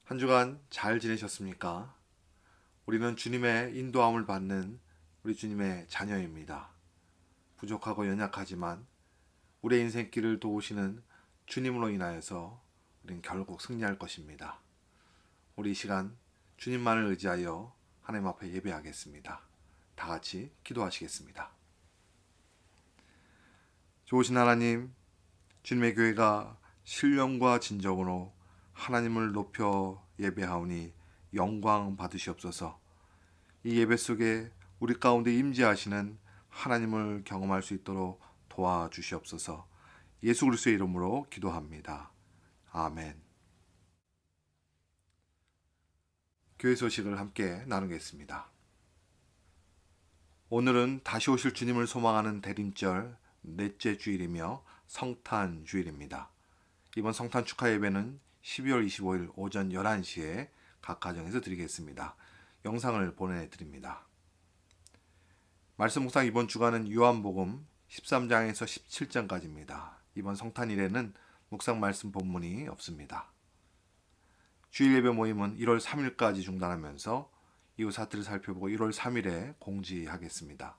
한 주간 잘 지내셨습니까? 우리는 주님의 인도함을 받는 우리 주님의 자녀입니다. 부족하고 연약하지만 우리의 인생길을 도우시는 주님으로 인하여서 우리는 결국 승리할 것입니다. 우리 이 시간 주님만을 의지하여 하나님 앞에 예배하겠습니다. 다 같이 기도하시겠습니다. 좋으신 하나님, 주님의 교회가 신령과 진정으로 하나님을 높여 예배하오니 영광 받으시옵소서. 이 예배 속에 우리 가운데 임재하시는 하나님을 경험할 수 있도록 도와주시옵소서. 예수 그리스도의 이름으로 기도합니다. 아멘. 교회 소식을 함께 나누겠습니다. 오늘은 다시 오실 주님을 소망하는 대림절 넷째 주일이며 성탄 주일입니다. 이번 성탄 축하 예배는 12월 25일 오전 11시에 각 가정에서 드리겠습니다. 영상을 보내드립니다. 말씀 묵상 이번 주간은 요한복음 13장에서 17장까지입니다. 이번 성탄일에는 묵상 말씀 본문이 없습니다. 주일 예배 모임은 1월 3일까지 중단하면서 이후 사태를 살펴보고 1월 3일에 공지하겠습니다.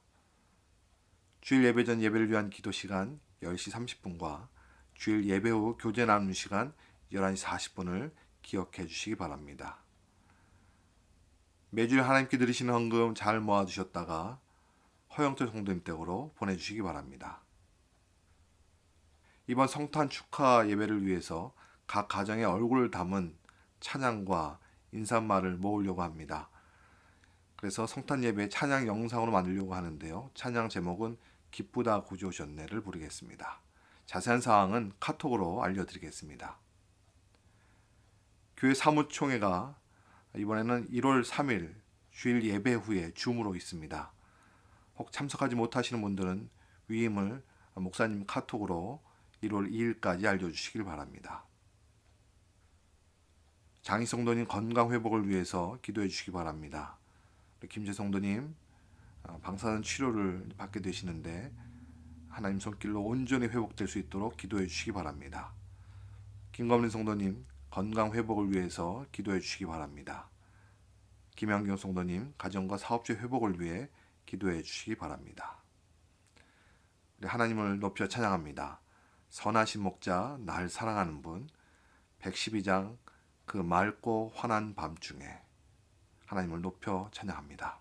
주일 예배 전 예배를 위한 기도 시간 10시 30분과 주일 예배 후 교제 나누는 시간 11시 40분을 기억해 주시기 바랍니다. 매주일 하나님께 드리시는 헌금 잘 모아두셨다가 허영철 성도님 댁으로 보내주시기 바랍니다. 이번 성탄 축하 예배를 위해서 각 가정의 얼굴을 담은 찬양과 인사말을 모으려고 합니다. 그래서 성탄 예배 찬양 영상으로 만들려고 하는데요. 찬양 제목은 기쁘다 구주 오셨네를 부르겠습니다. 자세한 사항은 카톡으로 알려드리겠습니다. 교회 사무총회가 이번에는 1월 3일 주일 예배 후에 줌으로 있습니다. 혹 참석하지 못하시는 분들은 위임을 목사님 카톡으로 1월 2일까지 알려주시길 바랍니다. 장희 성도님 건강 회복을 위해서 기도해 주시기 바랍니다. 김재 성도님 방사선 치료를 받게 되시는데 하나님 손길로 온전히 회복될 수 있도록 기도해 주시기 바랍니다. 김검린 성도님 건강 회복을 위해서 기도해 주시기 바랍니다. 김양경 성도님 가정과 사업체 회복을 위해 기도해 주시기 바랍니다. 우리 하나님을 높여 찬양합니다. 선하신 목자 날 사랑하는 분 112장 그 맑고 환한 밤중에 하나님을 높여 찬양합니다.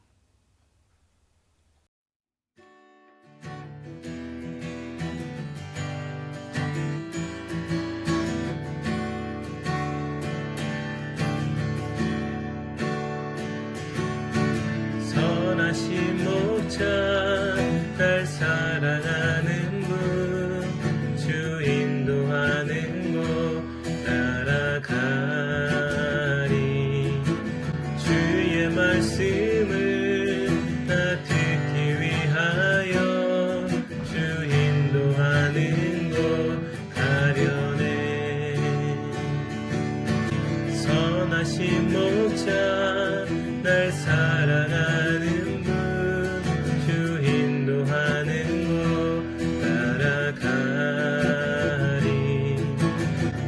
선하신 목자 날 사랑하는 분 주 인도하는 곳 따라가리 주의 말씀을 나 듣기 위하여 주 인도하는 곳 가려네 선하신 목자 날 사랑하는 분 주 인도하는 곳 따라가리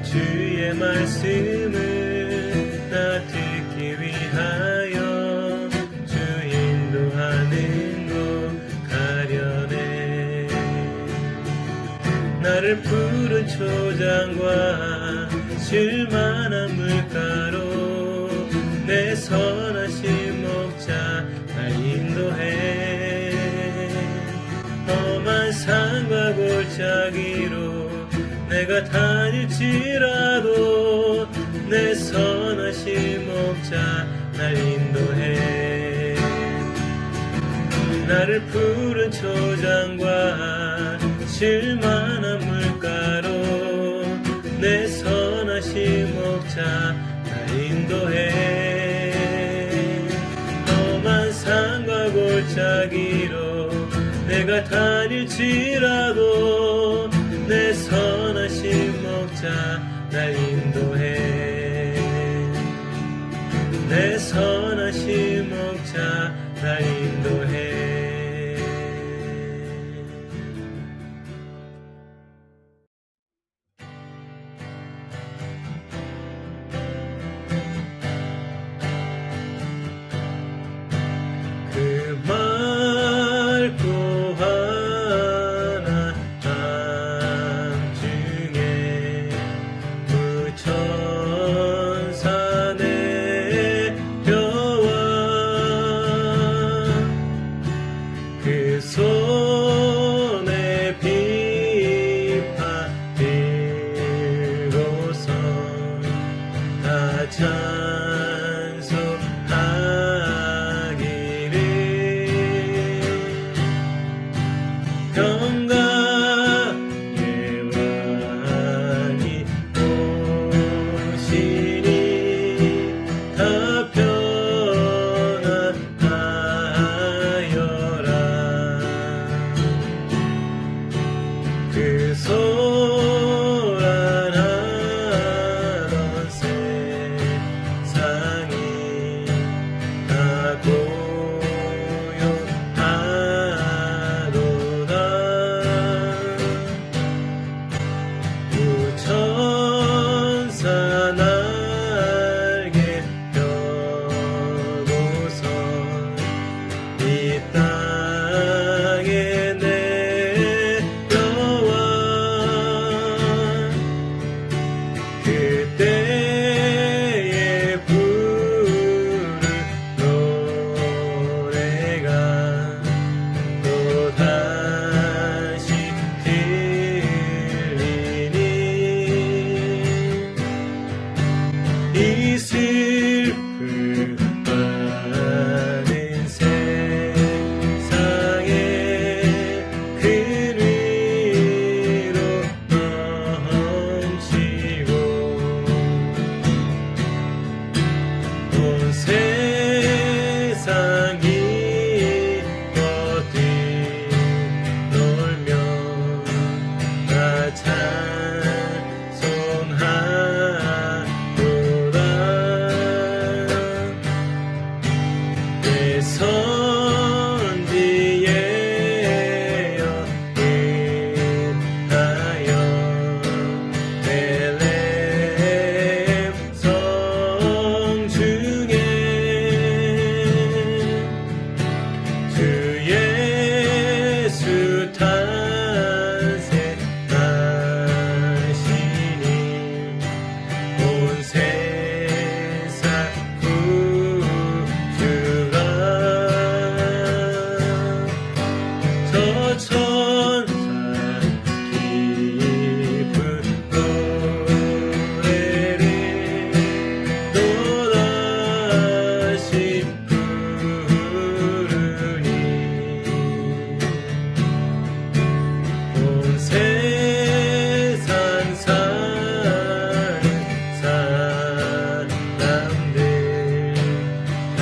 주의 말씀을 나 듣기 위하여 주 인도하는 곳 가려네 나를 푸른 초장과 쉴만한 물가로 내 선하신 목자 날 인도해 험한 산과 골짜기로 내가 다닐지라도 내 선하신 목자 날 인도해 나를 푸른 초장과 쉴만한 물가로 내 선하신 목자 날 인도해 험한 산과 골짜기로 내가 다닐지라도 내 선하신 목자 날 인도해 내 선하신 목자 날 인도해 찬송하기를 평강의 왕이 오시니 다 평안하여라. 그 소란하던 세상이 다 고요하도다. 구천사 날개 펴고서 이 땅에 내려와 그때에 부를 노래가 또다시 들리니 이 슬픔 많은 세상에 그 위로 넘치고 온 세상이 뛰놀며 다 찬송하도다. 내 선지예여 인하여 벨레헴 성중에 주 예수 탄생하시니 온 세상 구주가 저 천사 깊은 노래를 또다시 부르니 온 세상 사는 사람들 다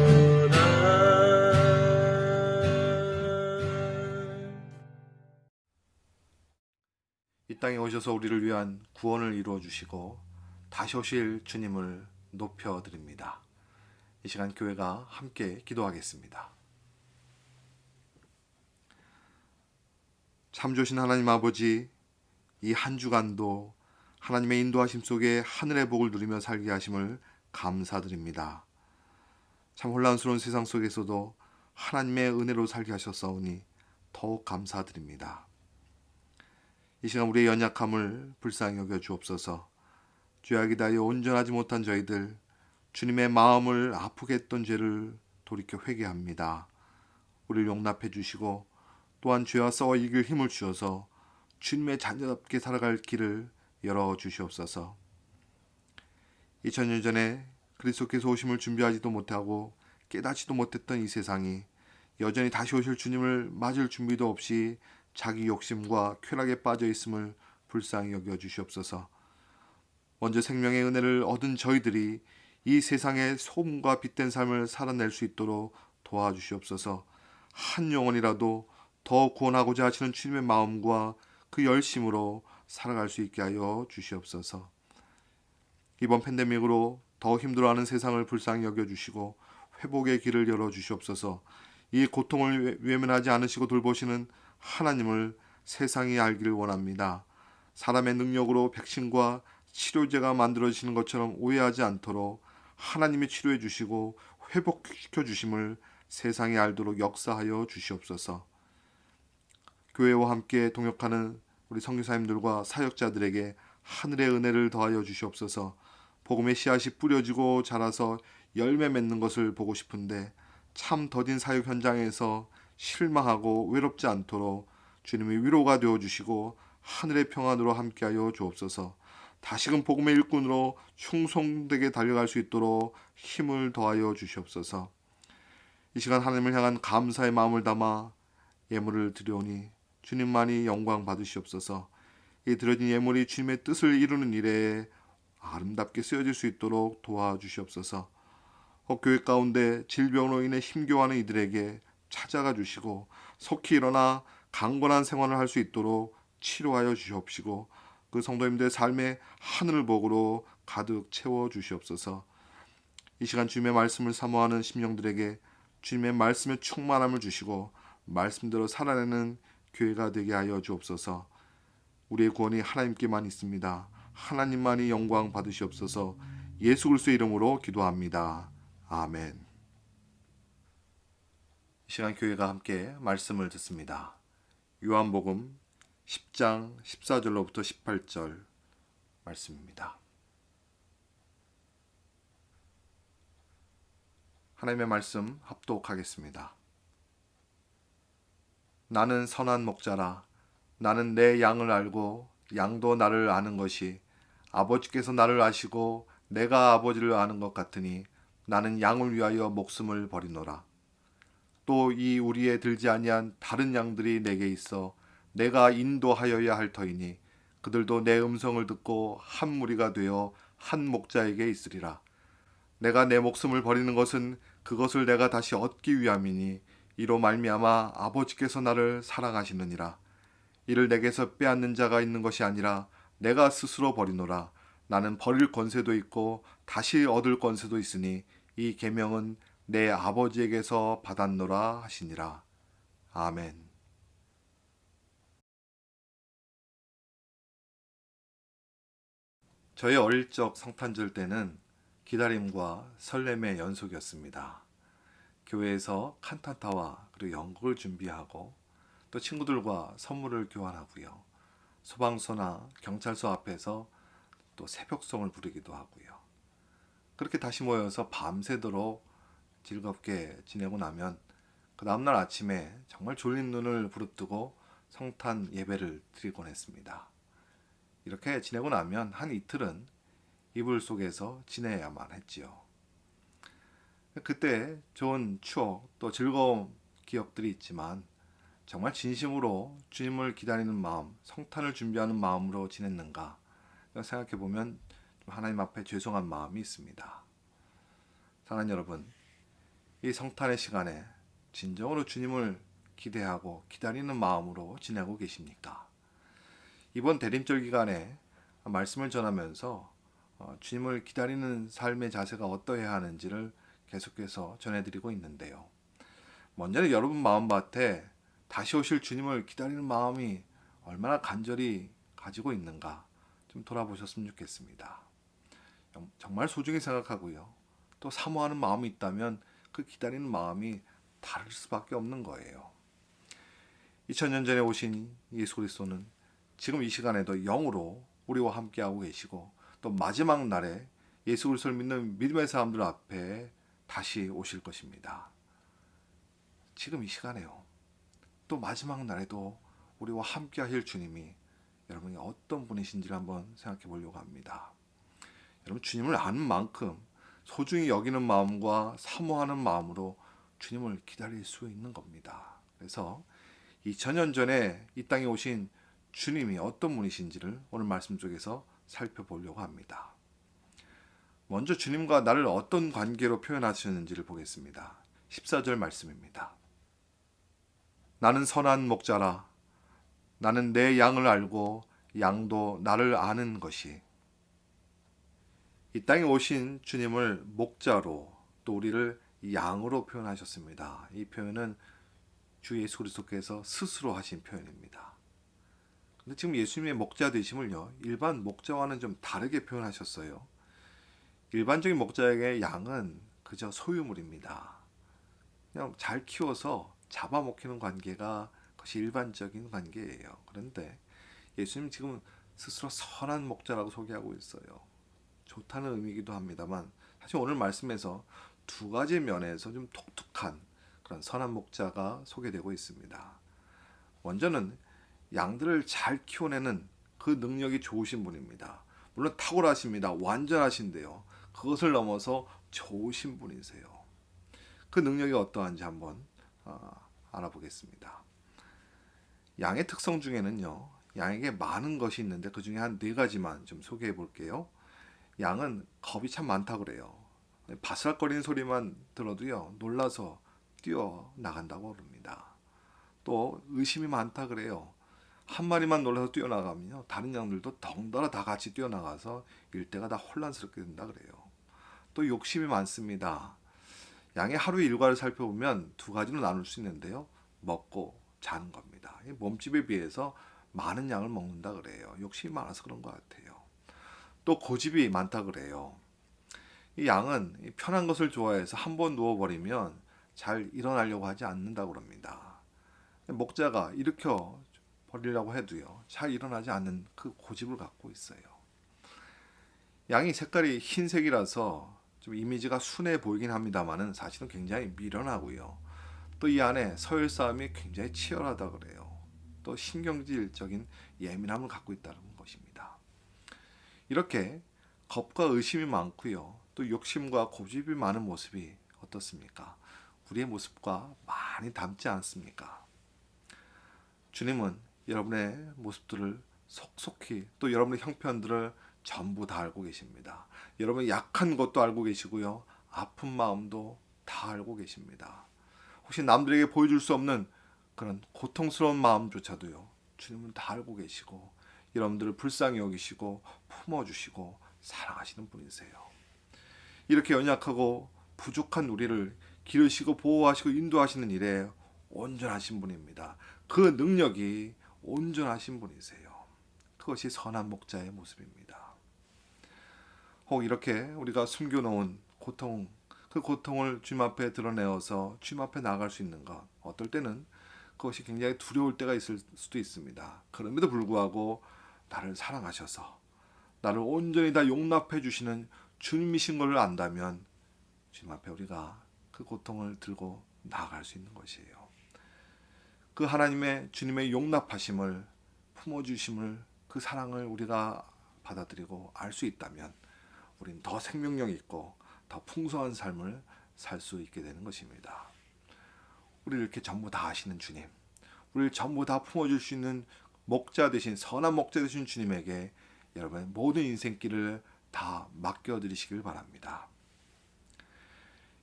환답하도다. 이 땅에 오셔서 우리를 위한 구원을 이루어 주시고 다시 오실 주님을 높여 드립니다. 이 시간 교회가 함께 기도하겠습니다. 참 좋으신 하나님 아버지, 이 한 주간도 하나님의 인도하심 속에 하늘의 복을 누리며 살게 하심을 감사드립니다. 참 혼란스러운 세상 속에서도 하나님의 은혜로 살게 하셨사오니 더욱 감사드립니다. 이 시간 우리의 연약함을 불쌍히 여겨 주옵소서. 죄악이 다하여 온전하지 못한 저희들, 주님의 마음을 아프게 했던 죄를 돌이켜 회개합니다. 우리를 용납해 주시고 또한 죄와 싸워 이길 힘을 주셔서 주님의 자녀답게 살아갈 길을 열어주시옵소서. 2000년 전에 그리스도께서 오심을 준비하지도 못하고 깨닫지도 못했던 이 세상이 여전히 다시 오실 주님을 맞을 준비도 없이 자기 욕심과 쾌락에 빠져 있음을 불쌍히 여겨 주시옵소서. 먼저 생명의 은혜를 얻은 저희들이 이 세상의 소금과 빛된 삶을 살아낼 수 있도록 도와주시옵소서. 한 영혼이라도 더 구원하고자 하시는 주님의 마음과 그 열심으로 살아갈 수 있게 하여 주시옵소서. 이번 팬데믹으로 더 힘들어하는 세상을 불쌍히 여겨주시고 회복의 길을 열어주시옵소서. 이 고통을 외면하지 않으시고 돌보시는 하나님을 세상이 알기를 원합니다. 사람의 능력으로 백신과 치료제가 만들어지는 것처럼 오해하지 않도록 하나님이 치료해 주시고 회복시켜 주심을 세상이 알도록 역사하여 주시옵소서. 교회와 함께 동역하는 우리 선교사님들과 사역자들에게 하늘의 은혜를 더하여 주시옵소서. 복음의 씨앗이 뿌려지고 자라서 열매 맺는 것을 보고 싶은데 참 더딘 사역 현장에서 실망하고 외롭지 않도록 주님이 위로가 되어 주시고 하늘의 평안으로 함께하여 주옵소서. 다시금 복음의 일꾼으로 충성되게 달려갈 수 있도록 힘을 더하여 주시옵소서. 이 시간 하나님을 향한 감사의 마음을 담아 예물을 드려오니 주님만이 영광 받으시옵소서. 이 드려진 예물이 주님의 뜻을 이루는 일에 아름답게 쓰여질 수 있도록 도와주시옵소서. 교회 가운데 질병으로 인해 힘겨워하는 이들에게 찾아가 주시고 속히 일어나 강건한 생활을 할 수 있도록 치료하여 주시옵시고 그 성도님들의 삶의 하늘 복으로 가득 채워 주시옵소서. 이 시간 주님의 말씀을 사모하는 심령들에게 주님의 말씀의 충만함을 주시고 말씀대로 살아내는 교회가 되게 하여 주옵소서. 우리의 구원이 하나님께만 있습니다. 하나님만이 영광 받으시옵소서. 예수 그리스도의 이름으로 기도합니다. 아멘. 이 시간 교회가 함께 말씀을 듣습니다. 요한복음 10장 14절로부터 18절 말씀입니다. 하나님의 말씀 합독하겠습니다. 나는 선한 목자라. 나는 내 양을 알고 양도 나를 아는 것이 아버지께서 나를 아시고 내가 아버지를 아는 것 같으니 나는 양을 위하여 목숨을 버리노라. 또 이 우리에 들지 아니한 다른 양들이 내게 있어 내가 인도하여야 할 터이니 그들도 내 음성을 듣고 한 무리가 되어 한 목자에게 있으리라. 내가 내 목숨을 버리는 것은 그것을 내가 다시 얻기 위함이니 이로 말미암아 아버지께서 나를 사랑하시느니라. 이를 내게서 빼앗는 자가 있는 것이 아니라 내가 스스로 버리노라. 나는 버릴 권세도 있고 다시 얻을 권세도 있으니 이 계명은 내 아버지에게서 받았노라 하시니라. 아멘. 저의 어릴 적 성탄절 때는 기다림과 설렘의 연속이었습니다. 교회에서 칸타타와 그리고 연극을 준비하고 또 친구들과 선물을 교환하고요. 소방서나 경찰서 앞에서 또 새벽송을 부르기도 하고요. 그렇게 다시 모여서 밤새도록 즐겁게 지내고 나면 그 다음날 아침에 정말 졸린 눈을 부릅뜨고 성탄 예배를 드리곤 했습니다. 이렇게 지내고 나면 한 이틀은 이불 속에서 지내야만 했지요. 그때 좋은 추억 또 즐거운 기억들이 있지만 정말 진심으로 주님을 기다리는 마음, 성탄을 준비하는 마음으로 지냈는가 생각해보면 하나님 앞에 죄송한 마음이 있습니다. 사랑하는 여러분, 이 성탄의 시간에 진정으로 주님을 기대하고 기다리는 마음으로 지내고 계십니까? 이번 대림절 기간에 말씀을 전하면서 주님을 기다리는 삶의 자세가 어떠해야 하는지를 계속해서 전해드리고 있는데요. 먼저는 여러분 마음밭에 다시 오실 주님을 기다리는 마음이 얼마나 간절히 가지고 있는가 좀 돌아보셨으면 좋겠습니다. 정말 소중히 생각하고요. 또 사모하는 마음이 있다면 그 기다리는 마음이 다를 수밖에 없는 거예요. 2000년 전에 오신 예수 그리스도는 지금 이 시간에도 영으로 우리와 함께하고 계시고 또 마지막 날에 예수 그리스도를 믿는 믿음의 사람들 앞에 다시 오실 것입니다. 지금 이 시간에요. 또 마지막 날에도 우리와 함께하실 주님이 여러분이 어떤 분이신지를 한번 생각해 보려고 합니다. 여러분 주님을 아는 만큼 소중히 여기는 마음과 사모하는 마음으로 주님을 기다릴 수 있는 겁니다. 그래서 2000년 전에 이 땅에 오신 주님이 어떤 분이신지를 오늘 말씀 쪽에서 살펴보려고 합니다. 먼저 주님과 나를 어떤 관계로 표현하시는지를 보겠습니다. 14절 말씀입니다. 나는 선한 목자라. 나는 내 양을 알고 양도 나를 아는 것이. 이 땅에 오신 주님을 목자로 또 우리를 양으로 표현하셨습니다. 이 표현은 주 예수 그리스도께서 스스로 하신 표현입니다. 근데 지금 예수님의 목자 되심을요, 일반 목자와는 좀 다르게 표현하셨어요. 일반적인 목자에게 양은 그저 소유물입니다. 그냥 잘 키워서 잡아먹히는 관계가 그것이 일반적인 관계예요. 그런데 예수님 지금 스스로 선한 목자라고 소개하고 있어요. 좋다는 의미이기도 합니다만 사실 오늘 말씀에서 두 가지 면에서 좀 독특한 그런 선한 목자가 소개되고 있습니다. 먼저는 양들을 잘 키워내는 그 능력이 좋으신 분입니다. 물론 탁월하십니다. 완전하신데요. 그것을 넘어서 좋으신 분이세요. 그 능력이 어떠한지 한번 알아보겠습니다. 양의 특성 중에는요, 양에게 많은 것이 있는데 그 중에 한 4가지만 좀 소개해 볼게요. 양은 겁이 참 많다 그래요. 바스락거리는 소리만 들어도요, 놀라서 뛰어 나간다고 그럽니다. 또 의심이 많다 그래요. 한 마리만 놀라서 뛰어나가면요, 다른 양들도 덩달아 다 같이 뛰어나가서 일대가 다 혼란스럽게 된다 그래요. 또 욕심이 많습니다. 양의 하루 일과를 살펴보면 2가지로 나눌 수 있는데요, 먹고 자는 겁니다. 몸집에 비해서 많은 양을 먹는다 그래요. 욕심이 많아서 그런 것 같아요. 또 고집이 많다 그래요. 이 양은 편한 것을 좋아해서 한번 누워버리면 잘 일어나려고 하지 않는다고 합니다. 목자가 일으켜 버리려고 해도요, 잘 일어나지 않는 그 고집을 갖고 있어요. 양이 색깔이 흰색이라서 좀 이미지가 순해 보이긴 합니다만은 사실은 굉장히 미련하고요. 또 이 안에 서열 싸움이 굉장히 치열하다 그래요. 또 신경질적인 예민함을 갖고 있다는 것입니다. 이렇게 겁과 의심이 많고요. 또 욕심과 고집이 많은 모습이 어떻습니까? 우리의 모습과 많이 닮지 않습니까? 주님은 여러분의 모습들을 속속히, 또 여러분의 형편들을 전부 다 알고 계십니다. 여러분의 약한 것도 알고 계시고요. 아픈 마음도 다 알고 계십니다. 혹시 남들에게 보여줄 수 없는 그런 고통스러운 마음조차도요, 주님은 다 알고 계시고 여러분들을 불쌍히 여기시고 품어주시고 사랑하시는 분이세요. 이렇게 연약하고 부족한 우리를 기르시고 보호하시고 인도하시는 일에 온전하신 분입니다. 그 능력이 온전하신 분이세요. 그것이 선한 목자의 모습입니다. 혹 이렇게 우리가 숨겨놓은 고통, 그 고통을 주님 앞에 드러내어서 주님 앞에 나갈 수 있는 것, 어떨 때는 그것이 굉장히 두려울 때가 있을 수도 있습니다. 그럼에도 불구하고 나를 사랑하셔서 나를 온전히 다 용납해 주시는 주님이신 것을 안다면 주님 앞에 우리가 그 고통을 들고 나아갈 수 있는 것이에요. 그 하나님의 주님의 용납하심을, 품어주심을, 그 사랑을 우리가 받아들이고 알 수 있다면 우리는 더 생명력 있고 더 풍성한 삶을 살 수 있게 되는 것입니다. 우리를 이렇게 전부 다 아시는 주님, 우리를 전부 다 품어줄 수 있는 목자 되신, 선한 목자 되신 주님에게 여러분의 모든 인생길을 다 맡겨드리시길 바랍니다.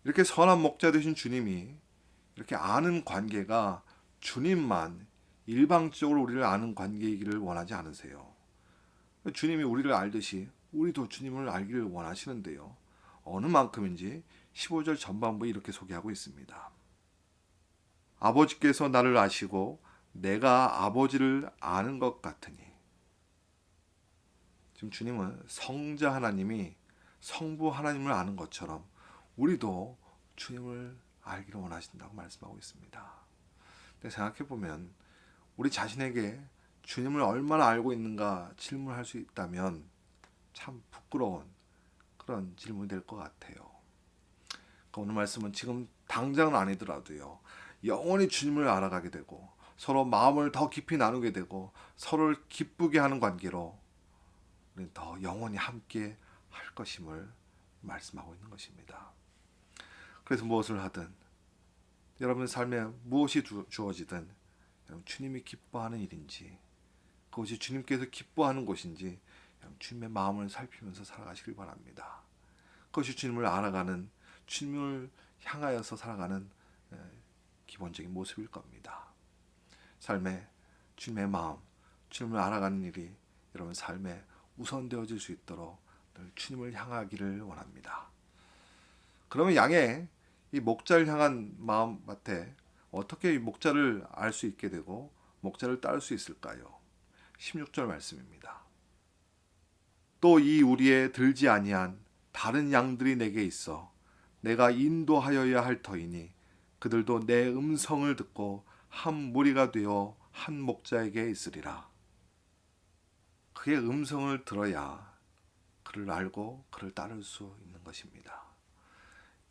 이렇게 선한 목자 되신 주님이 이렇게 아는 관계가 주님만 일방적으로 우리를 아는 관계이기를 원하지 않으세요. 주님이 우리를 알듯이 우리도 주님을 알기를 원하시는데요. 어느 만큼인지 15절 전반부에 이렇게 소개하고 있습니다. 아버지께서 나를 아시고 내가 아버지를 아는 것 같으니. 지금 주님은 성자 하나님이 성부 하나님을 아는 것처럼 우리도 주님을 알기를 원하신다고 말씀하고 있습니다. 근데 생각해보면 우리 자신에게 주님을 얼마나 알고 있는가 질문할 수 있다면 참 부끄러운 그런 질문이 될 것 같아요. 그러니까 오늘 말씀은 지금 당장은 아니더라도요, 영원히 주님을 알아가게 되고 서로 마음을 더 깊이 나누게 되고 서로를 기쁘게 하는 관계로 우리는 더 영원히 함께 할 것임을 말씀하고 있는 것입니다. 그래서 무엇을 하든 여러분의 삶에 무엇이 주어지든 주님이 기뻐하는 일인지, 그것이 주님께서 기뻐하는 곳인지 주님의 마음을 살피면서 살아가시길 바랍니다. 그것이 주님을 알아가는, 주님을 향하여서 살아가는 기본적인 모습일 겁니다. 삶에 주님의 마음, 주님을 알아가는 일이 여러분 삶에 우선되어질 수 있도록 늘 주님을 향하기를 원합니다. 그러면 양의 이 목자를 향한 마음밭에 어떻게 이 목자를 알 수 있게 되고 목자를 따를 수 있을까요? 16절 말씀입니다. 또 이 우리에 들지 아니한 다른 양들이 내게 있어 내가 인도하여야 할 터이니 그들도 내 음성을 듣고 한 무리가 되어 한 목자에게 있으리라. 그의 음성을 들어야 그를 알고 그를 따를 수 있는 것입니다.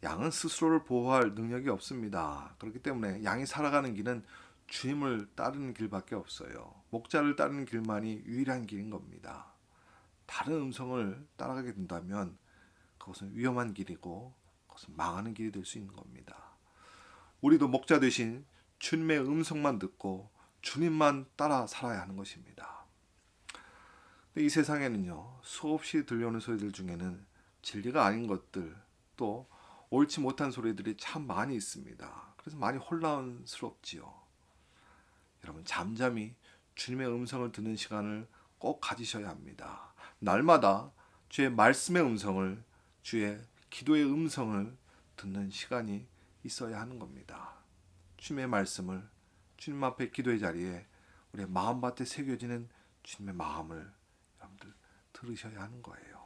양은 스스로를 보호할 능력이 없습니다. 그렇기 때문에 양이 살아가는 길은 주님을 따르는 길밖에 없어요. 목자를 따르는 길만이 유일한 길인 겁니다. 다른 음성을 따라가게 된다면 그것은 위험한 길이고 그것은 망하는 길이 될 수 있는 겁니다. 우리도 목자 대신 주님의 음성만 듣고 주님만 따라 살아야 하는 것입니다. 이 세상에는요, 수없이 들려오는 소리들 중에는 진리가 아닌 것들, 또 옳지 못한 소리들이 참 많이 있습니다. 그래서 많이 혼란스럽지요. 여러분, 잠잠히 주님의 음성을 듣는 시간을 꼭 가지셔야 합니다. 날마다 주의 말씀의 음성을, 주의 기도의 음성을 듣는 시간이 있어야 하는 겁니다. 주님의 말씀을 주님 앞에 기도의 자리에 우리의 마음밭에 새겨지는 주님의 마음을 여러분들 들으셔야 하는 거예요.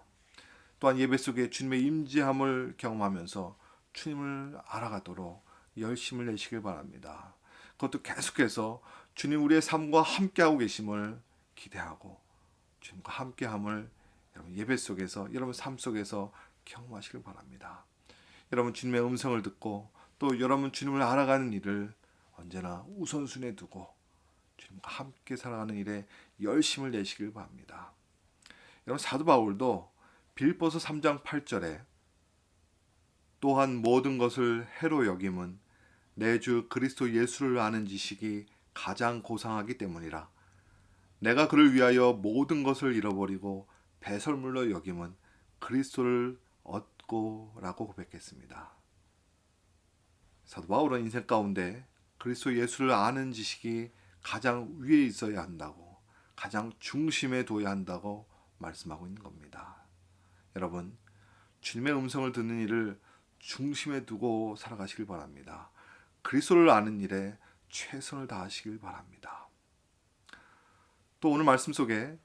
또한 예배 속에 주님의 임재함을 경험하면서 주님을 알아가도록 열심을 내시길 바랍니다. 그것도 계속해서 주님 우리의 삶과 함께하고 계심을 기대하고 주님과 함께함을 여러분 예배 속에서, 여러분 삶 속에서 경험하시길 바랍니다. 여러분 주님의 음성을 듣고 또 여러분 주님을 알아가는 일을 언제나 우선순위에 두고 주님과 함께 살아가는 일에 열심을 내시길 바랍니다. 여러분 사도 바울도 빌립보서 3장 8절에 또한 모든 것을 해로 여김은 내 주 그리스도 예수를 아는 지식이 가장 고상하기 때문이라. 내가 그를 위하여 모든 것을 잃어버리고 배설물로 여김은 그리스도를 얻고라고 고백했습니다. 사도 바울은 인생 가운데 그리스도 예수를 아는 지식이 가장 위에 있어야 한다고, 가장 중심에 둬야 한다고 말씀하고 있는 겁니다. 여러분, 주님의 음성을 듣는 일을 중심에 두고 살아가시길 바랍니다. 그리스도를 아는 일에 최선을 다하시길 바랍니다. 또 오늘 말씀 속에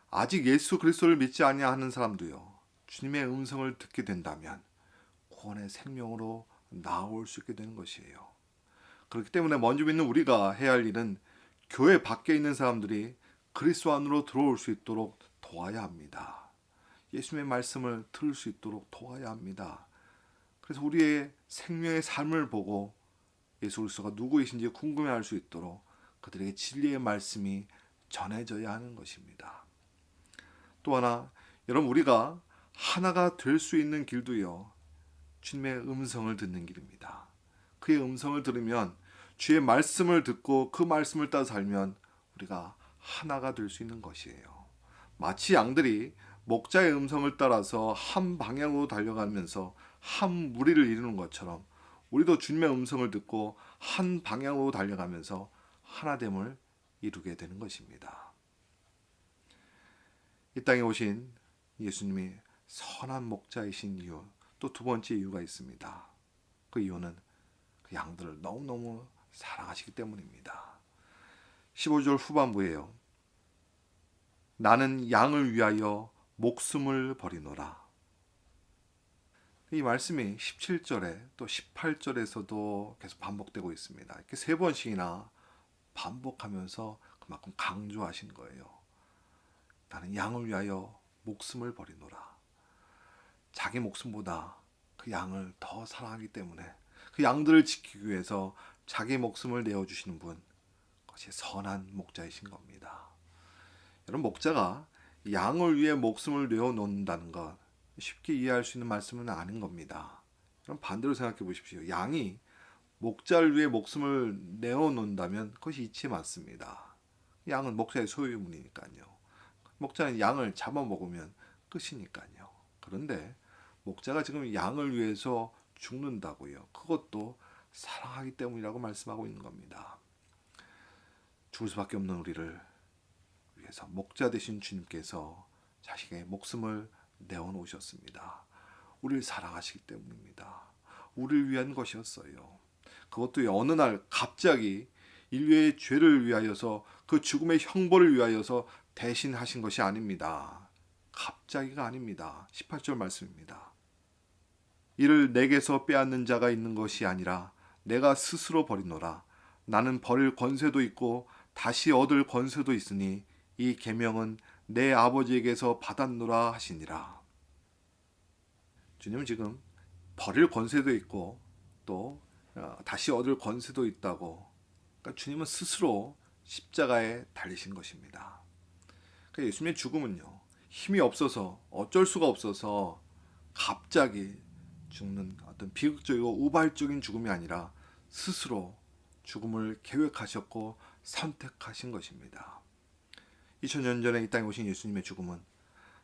아직 예수 그리스도를 믿지 아니하는 사람도요, 주님의 음성을 듣게 된다면 구원의 생명으로 나올 수 있게 되는 것이에요. 그렇기 때문에 먼저 믿는 우리가 해야 할 일은 교회 밖에 있는 사람들이 그리스도 안으로 들어올 수 있도록 도와야 합니다. 예수님의 말씀을 들을 수 있도록 도와야 합니다. 그래서 우리의 생명의 삶을 보고 예수 그리스도가 누구이신지 궁금해할 수 있도록 그들에게 진리의 말씀이 전해져야 하는 것입니다. 또 하나, 여러분 우리가 하나가 될 수 있는 길도요, 주님의 음성을 듣는 길입니다. 그의 음성을 들으면, 주의 말씀을 듣고 그 말씀을 따라 살면 우리가 하나가 될 수 있는 것이에요. 마치 양들이 목자의 음성을 따라서 한 방향으로 달려가면서 한 무리를 이루는 것처럼 우리도 주님의 음성을 듣고 한 방향으로 달려가면서 하나됨을 이루게 되는 것입니다. 이 땅에 오신 예수님이 선한 목자이신 이유, 또 두 번째 이유가 있습니다. 그 이유는 그 양들을 너무너무 사랑하시기 때문입니다. 15절 후반부에요. 나는 양을 위하여 목숨을 버리노라. 이 말씀이 17절에 또 18절에서도 계속 반복되고 있습니다. 이렇게 세 번씩이나 반복하면서 그만큼 강조하신 거예요. 나는 양을 위하여 목숨을 버리노라. 자기 목숨보다 그 양을 더 사랑하기 때문에 그 양들을 지키기 위해서 자기 목숨을 내어주시는 분, 그것이 선한 목자이신 겁니다. 여러분, 목자가 양을 위해 목숨을 내어놓는다는 것 쉽게 이해할 수 있는 말씀은 아닌 겁니다. 그럼 반대로 생각해 보십시오. 양이 목자를 위해 목숨을 내어놓는다면 그것이 이치 맞습니다. 양은 목자의 소유물이니까요. 목자는 양을 잡아먹으면 끝이니까요. 그런데 목자가 지금 양을 위해서 죽는다고요. 그것도 사랑하기 때문이라고 말씀하고 있는 겁니다. 죽을 수밖에 없는 우리를 위해서 목자 되신 주님께서 자신의 목숨을 내어놓으셨습니다. 우리를 사랑하시기 때문입니다. 우리를 위한 것이었어요. 그것도 어느 날 갑자기 인류의 죄를 위하여서, 그 죽음의 형벌을 위하여서 대신하신 것이 아닙니다. 갑자기가 아닙니다. 18절 말씀입니다. 이를 내게서 빼앗는 자가 있는 것이 아니라 내가 스스로 버리노라. 나는 버릴 권세도 있고 다시 얻을 권세도 있으니 이 계명은 내 아버지에게서 받았노라 하시니라. 주님은 지금 버릴 권세도 있고 또 다시 얻을 권세도 있다고 그러니까 주님은 스스로 십자가에 달리신 것입니다. 그러니까 예수님의 죽음은요, 힘이 없어서 어쩔 수가 없어서 갑자기 죽는 어떤 비극적이고 우발적인 죽음이 아니라 스스로 죽음을 계획하셨고 선택하신 것입니다. 2000년 전에 이 땅에 오신 예수님의 죽음은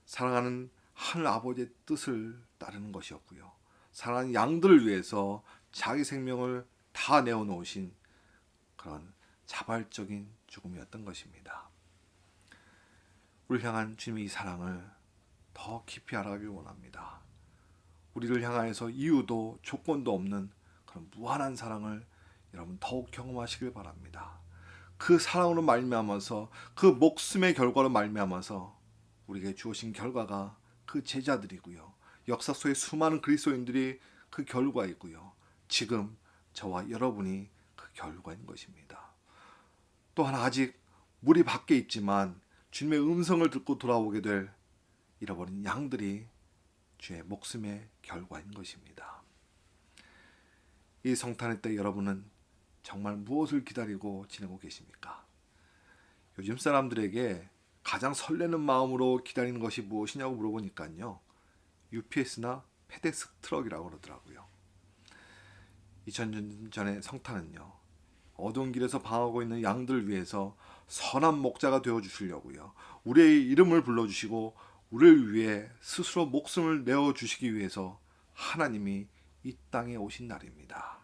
사랑하는 하늘 아버지의 뜻을 따르는 것이었고요. 사랑하는 양들을 위해서 자기 생명을 다 내어놓으신 그런 자발적인 죽음이었던 것입니다. 우리를 향한 주님의 이 사랑을 더 깊이 알아가길 원합니다. 우리를 향하여서 이유도 조건도 없는 그런 무한한 사랑을 여러분 더욱 경험하시길 바랍니다. 그 사랑으로 말미암아서 그 목숨의 결과로 말미암아서 우리에게 주어진 결과가 그 제자들이고요. 역사 속의 수많은 그리스도인들이 그 결과이고요. 지금 저와 여러분이 그 결과인 것입니다. 또 하나 아직 무리 밖에 있지만 주님의 음성을 듣고 돌아오게 될 잃어버린 양들이 주의 목숨의 결과인 것입니다. 이 성탄의 때 여러분은 정말 무엇을 기다리고 지내고 계십니까? 요즘 사람들에게 가장 설레는 마음으로 기다리는 것이 무엇이냐고 물어보니까요, UPS나 페덱스 트럭이라고 그러더라고요. 2000년 전의 성탄은요, 어두운 길에서 방황하고 있는 양들을 위해서 선한 목자가 되어 주시려고요, 우리의 이름을 불러주시고 우리를 위해 스스로 목숨을 내어주시기 위해서 하나님이 이 땅에 오신 날입니다.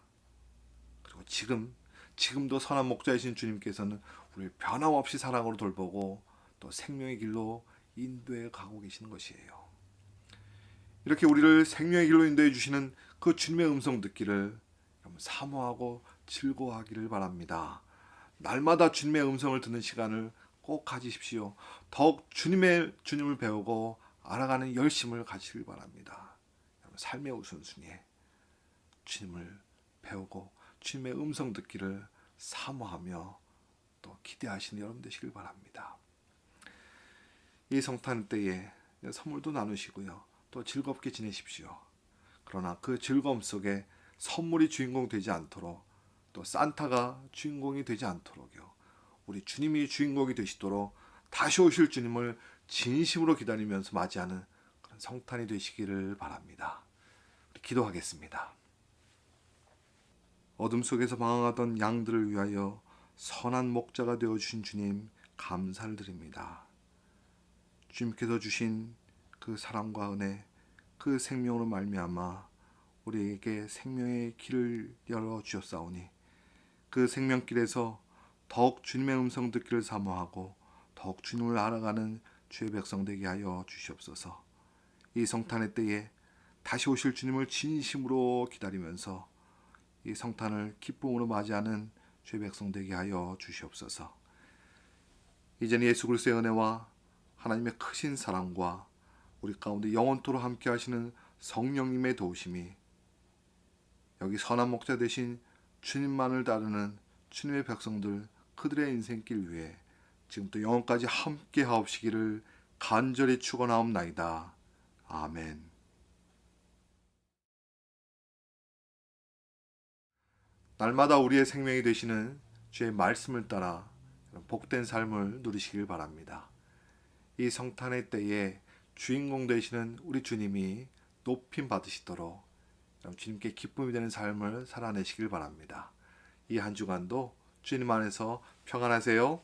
그리고 지금도 선한 목자이신 주님께서는 우리를 변함없이 사랑으로 돌보고 또 생명의 길로 인도해 가고 계시는 것이에요. 이렇게 우리를 생명의 길로 인도해 주시는 그 주님의 음성 듣기를 사모하고 즐거워하기를 바랍니다. 날마다 주님의 음성을 듣는 시간을 꼭 가지십시오. 더욱 주님을 배우고 알아가는 열심을 가지시길 바랍니다. 삶의 우선순위에 주님을 배우고 주님의 음성 듣기를 사모하며 또 기대하시는 여러분 되시길 바랍니다. 이 성탄 때에 선물도 나누시고요, 또 즐겁게 지내십시오. 그러나 그 즐거움 속에 선물이 주인공 되지 않도록, 또 산타가 주인공이 되지 않도록요, 우리 주님이 주인공이 되시도록 다시 오실 주님을 진심으로 기다리면서 맞이하는 그런 성탄이 되시기를 바랍니다. 우리 기도하겠습니다. 어둠 속에서 방황하던 양들을 위하여 선한 목자가 되어주신 주님, 감사를 드립니다. 주님께서 주신 그 사랑과 은혜, 그 생명으로 말미암아 우리에게 생명의 길을 열어주셨사오니 그 생명길에서 더욱 주님의 음성 듣기를 사모하고 더욱 주님을 알아가는 주의 백성 되게 하여 주시옵소서. 이 성탄의 때에 다시 오실 주님을 진심으로 기다리면서 이 성탄을 기쁨으로 맞이하는 주의 백성 되게 하여 주시옵소서. 이제는 예수 그리스도의 은혜와 하나님의 크신 사랑과 우리 가운데 영원토록 함께 하시는 성령님의 도우심이 여기 선한 목자 되신 주님만을 따르는 주님의 백성들, 그들의 인생길 위에 지금부터 영원까지 함께 하옵시기를 간절히 축원하옵나이다. 아멘. 날마다 우리의 생명이 되시는 주의 말씀을 따라 복된 삶을 누리시길 바랍니다. 이 성탄의 때에 주인공 되시는 우리 주님이 높임 받으시도록 주님께 기쁨이 되는 삶을 살아내시길 바랍니다. 이 한 주간도 주님 안에서 평안하세요.